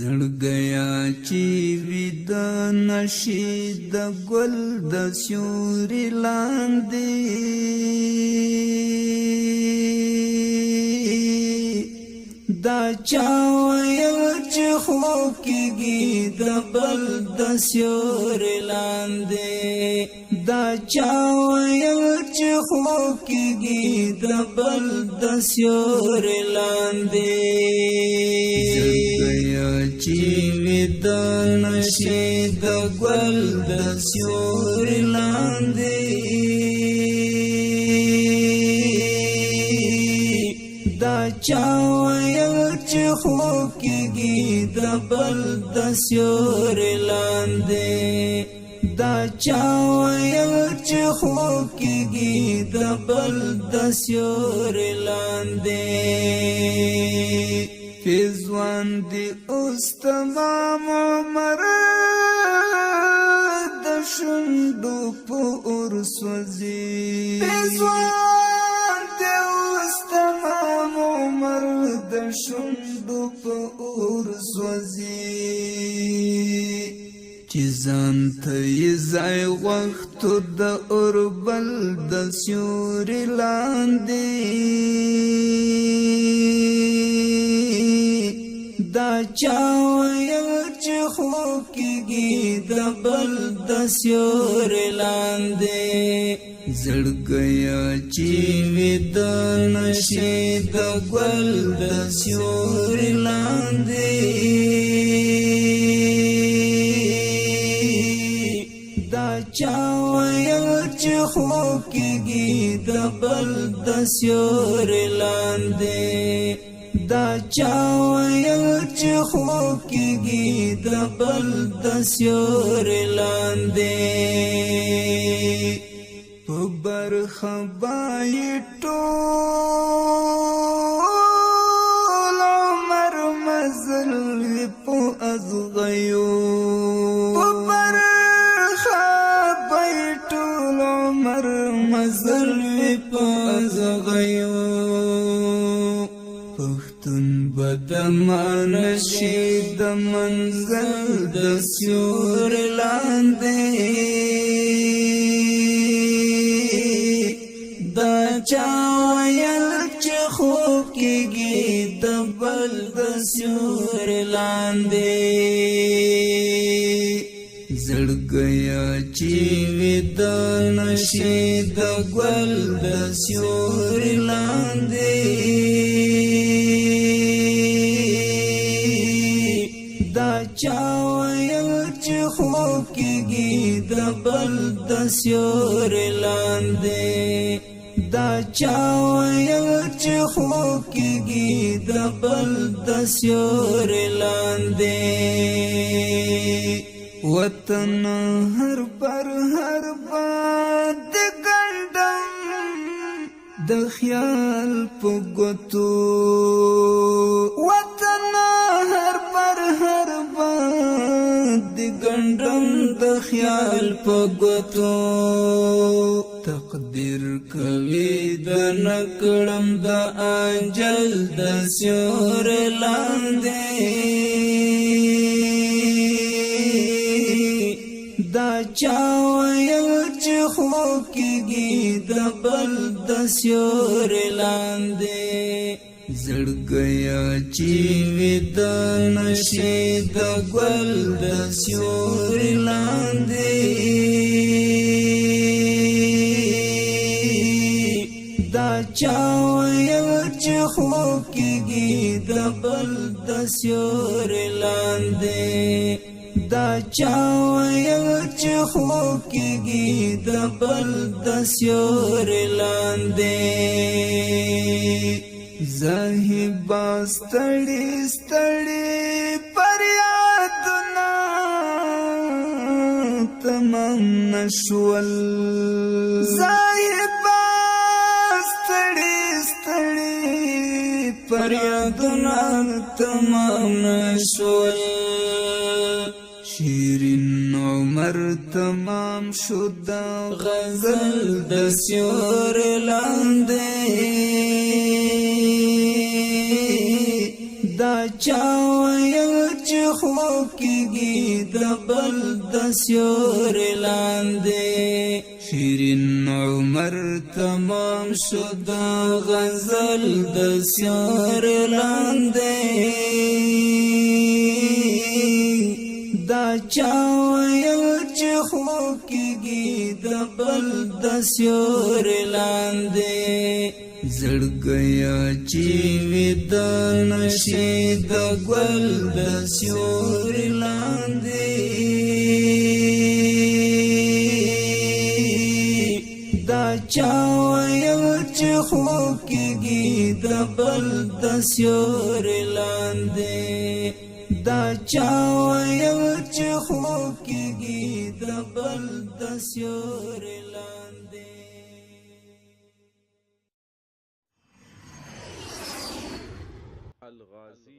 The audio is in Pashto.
زړګیا چې وي د نشي د ګل د سیوري لاندې دا چا ویل چې خوب کېږي د بل د سیوري لاندې دا چا ویل چې خوب کېږي د بل د سیوري لاندې چې وي د نشي د ګل د سیوري لاندې دا چا ویل چې خوب کېږي د بل د سیوري لاندې دا چا ویل چې خوب کېږي د بل د سیوري لاندې فیضوان دی اوس تمام عمر د شونډو په اور سوځي فیضوان دی اوس تمام عمر د شونډو په اور سوځي چې ځان ته یې ځای غوښتو د اوربل د سیوري لاندې دا چا ویل چې خوب کېږي د بل د سیوري لاندې زړګیا چې وي د نشي د ګل د سیوري لاندې دا چا ویل چې خوب کېږي د بل د سیوري لاندې دا چا ویل چې خوب کېږي د بل د سیوري لاندې په برخه بای ټول عمر مزل په ازغیو په برخه بای ټول عمر مزل په ازغیو پختون بدمان شي د منزل د سیوري لاندې دا چا ویل چې خوب کېږي د بل د سیوري لاندې زړګیا چې وي د نشي د ګل د سیوري لاندې دا چا ویل چې خوب کېږي د بل د سیوري لاندې دا چا ویل چې خوب کېږي د بل د سیوري لاندې وطن هر پر هر باد ګنډم د خیال په ګوتو وطن هر پر هر باد ګنډم د خیال په ګوتو تقدیر کوي د نکړم د انجل د سیوري لاندې دا چا ویل چې خوب کېږي د بل د سیوري لاندې زړګیا چې وي د نشي د ګل د سیوري لاندې دا چا ویل چې خوب کېږي د بل د سیوري لاندې دا چا ویل چې خوب کېږي د بل د سیوري لاندې زاهبا ستړي ستړي فریادونه تمام نشول زاهبا ستړي ستړي فریادونه تمام نشول شیرین عمر تمام شو د غزل د سیوري لاندې دا چا ویل چې خوب کېږي د بل د سیوري لاندې شیرین عمر تمام شو د غزل د سیوري لاندې دا چا ویل چې خوب کېږي د بل د سیوري لاندې زړګیا چې وید نشي د ګل د سیوري لاندې دا چا ویل چې خوب کېږي د بل د سیوري لاندې دا چا ویل چې خوب کېږي د بل د سیوري لاندې الغازی